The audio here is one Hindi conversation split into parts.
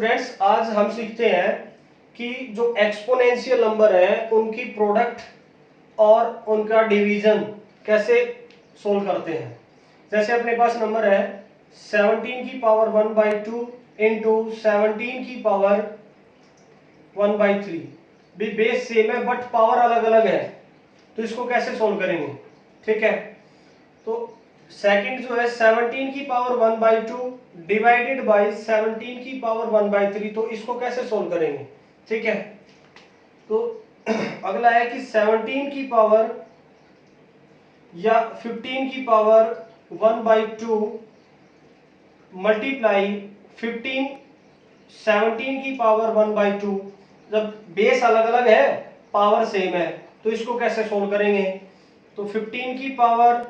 स्टूडेंट्स, आज हम सीखते हैं कि जो एक्सपोनेंशियल नंबर है उनकी प्रोडक्ट और उनका डिवीजन कैसे सोल्व करते हैं। जैसे अपने पास नंबर है 17 की पावर 1/2 इंटू 17 की पावर 1/3। भी बेस सेम है बट पावर अलग अलग है, तो इसको कैसे सोल्व करेंगे। ठीक है, तो सेकंड जो है 17 की पावर 1/2 डिवाइडेड बाय 17 की पावर 1/3, तो इसको कैसे सोल्व करेंगे। ठीक है, तो अगला है कि 17 की पावर या 15 की पावर 1/2 मल्टीप्लाई 15 17 की पावर 1/2। जब बेस अलग अलग है पावर सेम है, तो इसको कैसे सोल्व करेंगे। तो 15 की पावर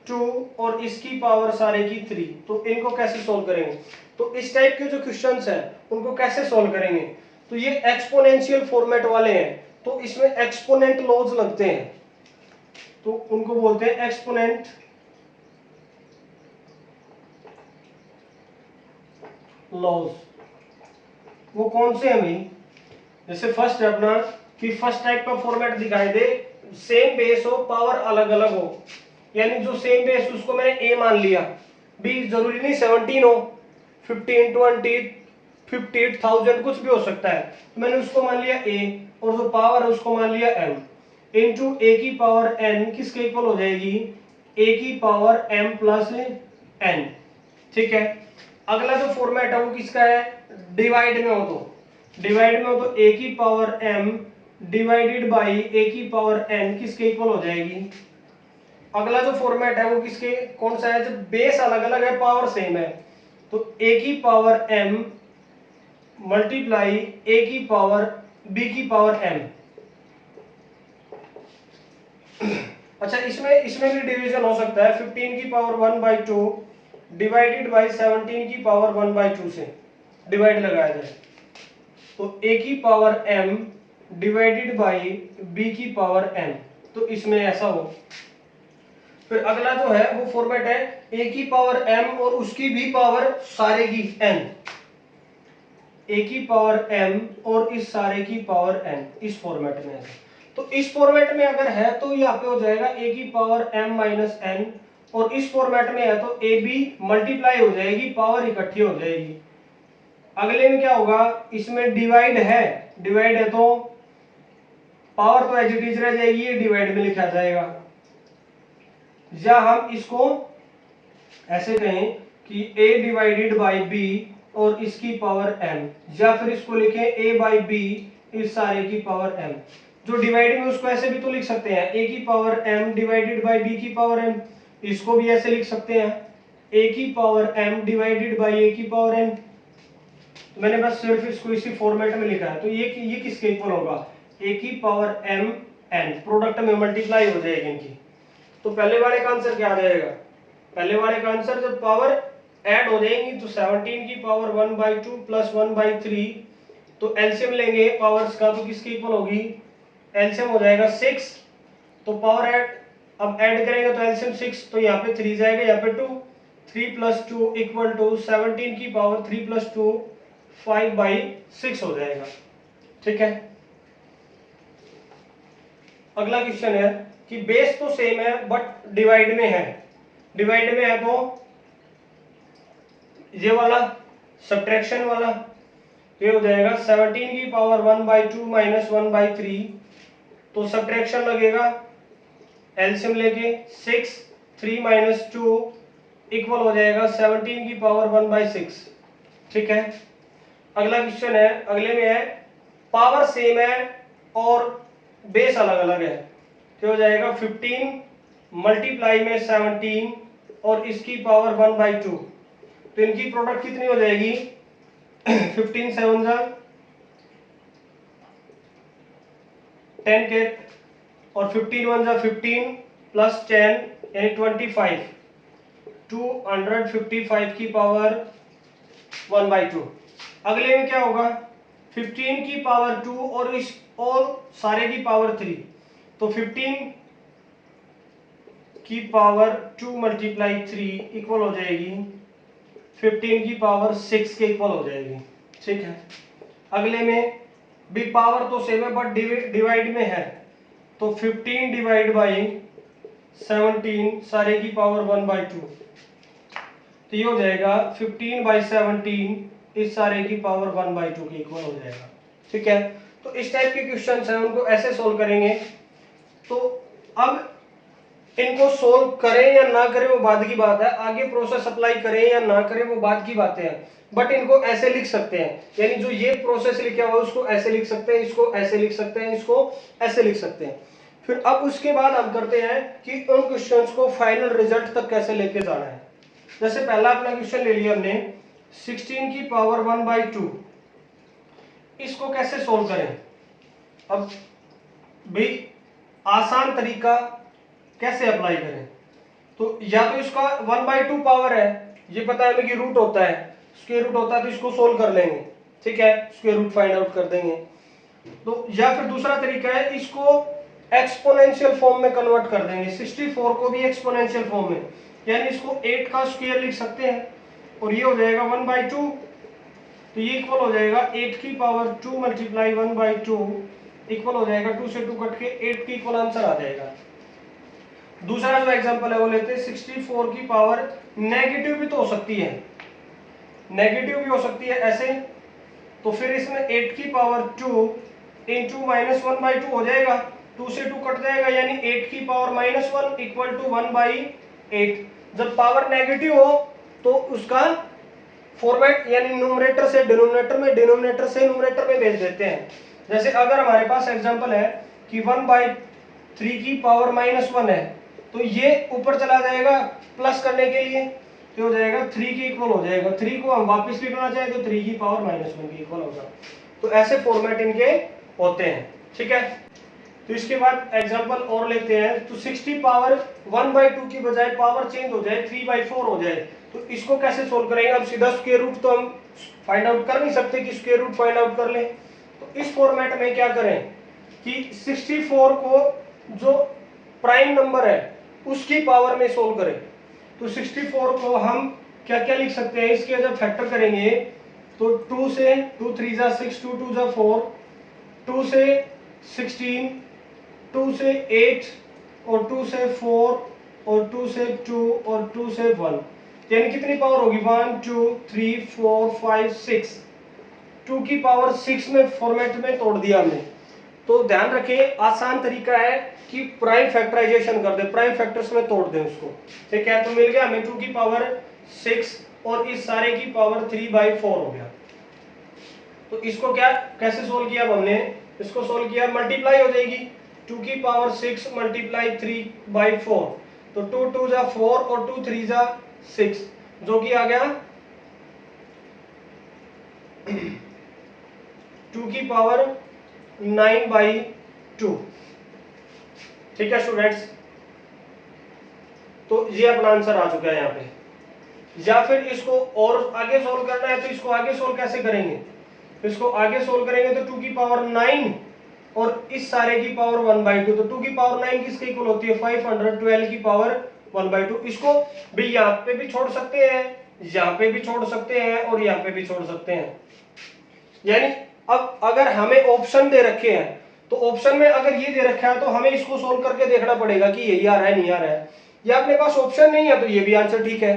2 और इसकी पावर सारे की 3, तो इनको कैसे सोल्व करेंगे। तो इस टाइप के जो क्वेश्चंस हैं उनको कैसे सोल्व करेंगे। तो ये एक्सपोनेंशियल फॉर्मेट वाले हैं, तो इसमें एक्सपोनेंट लॉज लगते हैं, तो उनको बोलते हैं एक्सपोनेंट लॉज। वो कौन से हैं भाई, जैसे फर्स्ट है अपना कि फर्स्ट टाइप का फॉर्मेट दिखाई दे, सेम बेस हो पावर अलग अलग हो, यानी जो सेम बेस उसको मैंने ए मान लिया, बी जरूरी नहीं 17 हो, 15 20 50 1000 कुछ भी हो सकता है, तो मैंने उसको मान लिया ए, और जो पावर है उसको मान लिया एम इंटू ए की पावर एन किसके इक्वल हो जाएगी, ए की पावर एम प्लस एन। ठीक है, अगला जो फॉर्मेट है वो किसका है, डिवाइड में हो, तो डिवाइड में हो तो ए की पावर एम डिवाइडेड बाई ए की पावर एन किसके इक्वल हो जाएगी। अगला जो फॉर्मेट है वो किसके कौन सा है, जब बेस अलग अलग है पावर सेम है, तो ए की पावर एम मल्टीप्लाई ए की पावर बी की पावर एम। अच्छा, इसमें इसमें भी डिवीजन हो सकता है, 15 की पावर 1/2 डिवाइडेड बाई 17 की पावर 1/2 से डिवाइड लगाया जाए, तो ए की power M divided by B की पावर एम, तो इसमें ऐसा हो। फिर अगला जो है वो फॉर्मेट है ए की पावर एम और उसकी भी पावर सारे की एन, ए की पावर एम और इस सारे की पावर एन, इस फॉर्मेट में है। तो इस फॉर्मेट में अगर है तो यहाँ पे हो जाएगा ए की पावर एम माइनस एन, और इस फॉर्मेट में है तो ए बी मल्टीप्लाई हो जाएगी, पावर इकट्ठी हो जाएगी। अगले में क्या होगा, इसमें डिवाइड है तो पावर तो एज इट इज रह जाएगी, ये डिवाइड में लिखा जाएगा। या हम इसको ऐसे कहें कि a डिवाइडेड बाई बी और इसकी पावर m, या फिर इसको लिखें a बाई बी इस सारे की पावर m। जो डिवाइड में उसको ऐसे भी तो लिख सकते हैं a की power m divided by b की पावर m, इसको भी ऐसे लिख सकते हैं a की power m divided by a की पावर m। तो मैंने बस सिर्फ इसको इसी फॉर्मेट में लिखा है, तो ये किसके इक्वल होगा, a की पावर m n, प्रोडक्ट में मल्टीप्लाई हो जाएगी इनकी। तो पहले वाले का आंसर क्या आ जाएगा, पहले वाले का आंसर जब पावर ऐड हो जाएंगी तो 17 की पावर 1/2 प्लस 1/3, तो एलसीएम लेंगे पावर्स का तो किसकी इक्वल होगी, एलसीएम हो जाएगा 6। तो पावर ऐड अब ऐड करेंगे तो एलसीएम 6, तो यहाँ पे 3 जाएगा, यहाँ पे 2, 3 + 2 इक्वल टू 17 की पावर 3 + 2 5/6 हो जाएगा। ठीक है, अगला क्वेश्चन है कि बेस तो सेम है बट डिवाइड में है, डिवाइड में है तो ये वाला सब्ट्रैक्शन वाला, ये हो जाएगा 17 की पावर 1/2 माइनस 1/3, तो सब्ट्रैक्शन लगेगा एलसीएम लेके 6, 3 - 2 इक्वल हो जाएगा 17 की पावर 1/6। ठीक है, अगला क्वेश्चन है, अगले में है पावर सेम है और बेस अलग अलग है, तो हो जाएगा 15 मल्टीप्लाई में 17 और इसकी पावर 1/2, तो इनकी प्रोडक्ट कितनी हो जाएगी 15 7 जा 10 के, और 15 1 जा 15 प्लस 10 यानी 25, 255 की पावर 1/2। अगले में क्या होगा, 15 की पावर 2 और इस और सारे की पावर 3, तो 15 की पावर 2 × 3 इक्वल हो जाएगी 15 की पावर 6 के इक्वल हो जाएगी। ठीक है, अगले में भी पावर तो सेम है बट डिवाइड में है, तो 15 डिवाइड बाई 17 सारे की पावर 1/2, तो ये हो जाएगा 15/17 इस सारे की पावर 1/2 के इक्वल हो जाएगा। ठीक है, तो इस टाइप के क्वेश्चन है उनको ऐसे सोल्व करेंगे। तो अब इनको सोल्व करें या ना करें वो बाद की बात है, आगे प्रोसेस अप्लाई करें या ना करें वो बाद की बातें हैं, बट इनको ऐसे लिख सकते हैं, यानी जो ये प्रोसेस लिखा हुआ है उसको ऐसे लिख सकते हैं, इसको ऐसे लिख सकते हैं, इसको ऐसे लिख सकते हैं। फिर अब उसके बाद हम करते हैं कि उन क्वेश्चंस को फाइनल रिजल्ट तक कैसे लेके जाना है। जैसे पहला अपना क्वेश्चन ले लिया हमने 16 की पावर 1/2, इसको कैसे सोल्व करें। अब भी आसान तरीका कैसे अप्लाई करें, तो या तो इसका 1/2 पावर है, ये पता है हमें कि रूट होता है, स्क्वायर रूट होता है, तो इसको सोल्व कर लेंगे। ठीक है, स्क्वायर रूट फाइंड आउट कर देंगे। तो या फिर दूसरा तरीका है इसको एक्सपोनेंशियल फॉर्म में कन्वर्ट कर देंगे, 64 को भी एक्सपोनेंशियल फॉर्म में, यानी इसको 8 का स्क्वायर लिख सकते हैं और ये हो जाएगा 1/2, तो ये इक्वल हो जाएगा 8 की पावर 2 मल्टीप्लाई 1/2 इक्वल हो जाएगा 2 से 2 कट के 8 की इक्वल आंसर आ जाएगा। दूसरा जो एग्जांपल है वो लेते हैं 64 की पावर नेगेटिव भी तो हो सकती है, नेगेटिव भी हो सकती है ऐसे, तो फिर इसमें 8 की पावर 2 इंटू -1/2 हो जाएगा, 2 से 2 कट जाएगा, यानी 8 की पावर -1 इक्वल टू 1/8। जब पावर नेगेटिव हो तो उसका फॉर्मेट यानी न्यूमरेटर से डिनोमिनेटर में, डिनोमिनेटर से न्यूमरेटर में भेज देते हैं। जैसे अगर हमारे पास एग्जांपल है कि 1/3 की पावर -1 है, तो ये ऊपर चला जाएगा प्लस करने के लिए, तो हो जाएगा 3 के इक्वल हो जाएगा, 3 को हम वापस लिखना चाहें तो 3 की पावर -1 के इक्वल होगा। तो ऐसे फॉर्मेट इनके होते हैं। ठीक है, तो इसके बाद एग्जांपल और लेते हैं, तो 60 पावर 1/2 की बजाय पावर चेंज हो जाए 3/4 हो जाए, तो इसको कैसे सोल्व करेंगे। अब सीधा स्क्वायर रूट तो हम फाइंड आउट कर नहीं सकते कि स्क्वायर रूट फाइंड आउट कर लें, तो इस फॉर्मेट में क्या करें कि 64 को जो प्राइम नंबर है उसकी पावर में सोल्व करें। तो 64 को हम क्या क्या लिख सकते हैं, इसके जब फैक्टर करेंगे तो 2 से 2 3 जा 6, 2 2 जा 4, 2 से 16, 2 से 8 और 2 से 4 और 2 से 2 और 2 से 1, यानी कितनी पावर होगी 1 2 3 4 5 6, 2 की पावर 6 में फॉर्मेट में तोड़ दिया हमने। तो ध्यान रखें आसान तरीका है कि प्राइम फैक्टराइजेशन कर दे, प्राइम फैक्टर्स में तोड़ दें उसको। ठीक है, तो मिल गया हमें 2 की पावर 6 और इस सारे की पावर 3/4 हो गया। तो इसको क्या कैसे सोल्व किया हमने, इसको सोल्व किया मल्टीप्लाई हो जाएगी 2 की पावर 6 मल्टीप्लाई 3/4, तो 2 2 जा 4 और 2 3 जा 6, जो कि आ गया 2 की पावर 9/2। ठीक है स्टूडेंट्स, तो ये अपना आंसर आ चुका है यहाँ पे। या फिर इसको और आगे सोल्व करना है, तो इसको आगे सोल्व कैसे करेंगे, तो इसको आगे सोल्व करेंगे तो 2 की पावर 9 और इस सारे की पावर 1/2, तो 2 की पावर 9 किसके इक्वल होती है 512 की पावर 1/2। इसको भी यहाँ पे भी छोड़ सकते हैं, यहाँ पे भी छोड़ सकते हैं और यहाँ पे भी छोड़ सकते हैं। यानी अब अगर हमें ऑप्शन दे रखे हैं, तो ऑप्शन में अगर ये दे रखा है तो हमें इसको सोल्व करके देखना पड़ेगा कि यही आ रहा है नहीं आ रहा है, या अपने पास ऑप्शन नहीं है तो ये भी आंसर ठीक है,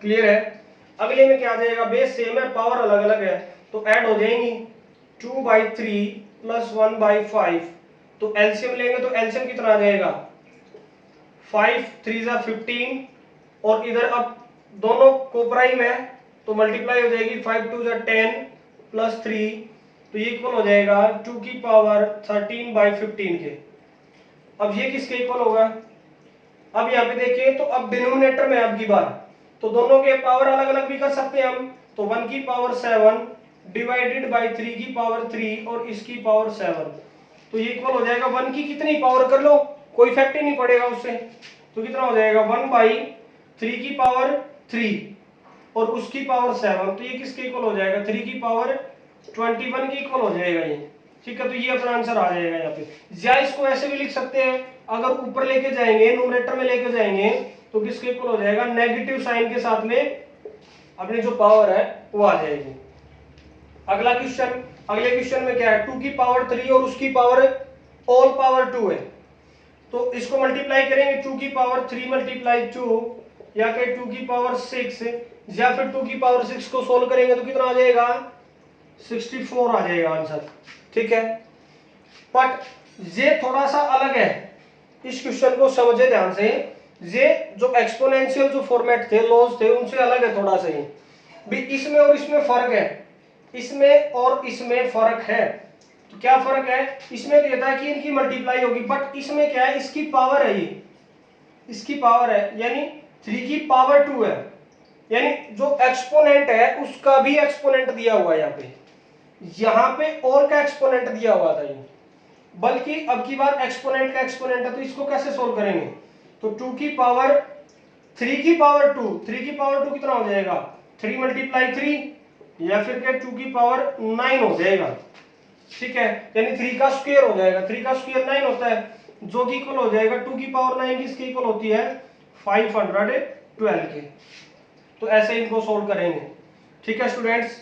क्लियर है। अगले में क्या आ जाएगा, बेस सेम है पावर अलग अलग है, तो ऐड हो जाएंगी 2/3 प्लस 1/5, तो एलसीएम लेंगे तो एलसीएम कितना आ जाएगा 5 3 जा 15, और इधर अब दोनों को प्राइम है तो मल्टीप्लाई हो जाएगी 5 2 जा 10 प्लस 3, तो ये इक्वल हो जाएगा 2 की पावर 13/15 के। अब ये किसके इक्वल होगा, अब यहाँ पे देखिए तो अब डिनोमिनेटर में अब की बार, तो दोनों के पावर अलग अलग भी कर सकते हैं हम, तो 1 की पावर 7 डिवाइडेड बाय 3 की पावर 3 और इसकी पावर 7, तो ये इक्वल हो जाएगा 1 की कितनी पावर कर लो, कोई इफेक्ट ही नहीं पड़ेगा उससे, तो कितना हो जाएगा 1/3 की पावर 3 और उसकी पावर 7, तो ये किसके इक्वल हो जाएगा 3 की पावर 21 की इक्वल हो जाएगा ये। ठीक है, तो ये अपना आंसर आ जाएगा यहाँ पे। या इसको ऐसे भी लिख सकते हैं, अगर ऊपर लेके जाएंगे न्यूमरेटर में लेके जाएंगे तो किसके इक्वल हो जाएगा नेगेटिव साइन के साथ में अपनी जो पावर है वो आ जाएगी। अगला क्वेश्चन, अगले क्वेश्चन में क्या है, 2 की पावर 3 और उसकी पावर ऑल पावर 2 है। तो इसको मल्टीप्लाई करेंगे, 2 की पावर 3 मल्टीप्लाई 2 या फिर 2 की पावर 6 या फिर 2 की पावर 6 को सोल्व करेंगे तो कितना आ जाएगा, 64 आ जाएगा आंसर। ठीक है, बट ये थोड़ा सा अलग है, इस क्वेश्चन को समझे ध्यान से। ये जो एक्सपोनेंशियल जो फॉर्मेट थे, लॉज थे, उनसे अलग है थोड़ा सा ही भी। इसमें और इसमें फर्क है, इसमें और इसमें फर्क है। तो क्या फर्क है, इसमें कहता है कि इनकी मल्टीप्लाई होगी, बट इसमें क्या है, इसकी पावर है, ये इसकी पावर है, यानी 3 की पावर 2 है, यानी जो एक्सपोनेंट है उसका भी एक्सपोनेंट दिया हुआ है यहाँ पे, यहाँ पे और का एक्सपोनेंट दिया हुआ था ये, बल्कि अब की बार एक्सपोनेंट का एक्सपोनेंट है। तो इसको कैसे सोल्व करेंगे, तो 2 की पावर 3 की पावर 2, 3 की पावर 2 कितना हो जाएगा, 3 मल्टीप्लाई 3 या फिर क्या 2 की पावर 9 हो जाएगा। ठीक है, यानी 3 का स्क्वायर हो जाएगा, 3 का स्क्वायर 9 होता है, जो कि इक्वल हो जाएगा 2 की पावर 9 किसके इक्वल होती है, 512 के। तो ऐसे इनको सोल्व करेंगे। ठीक है स्टूडेंट्स।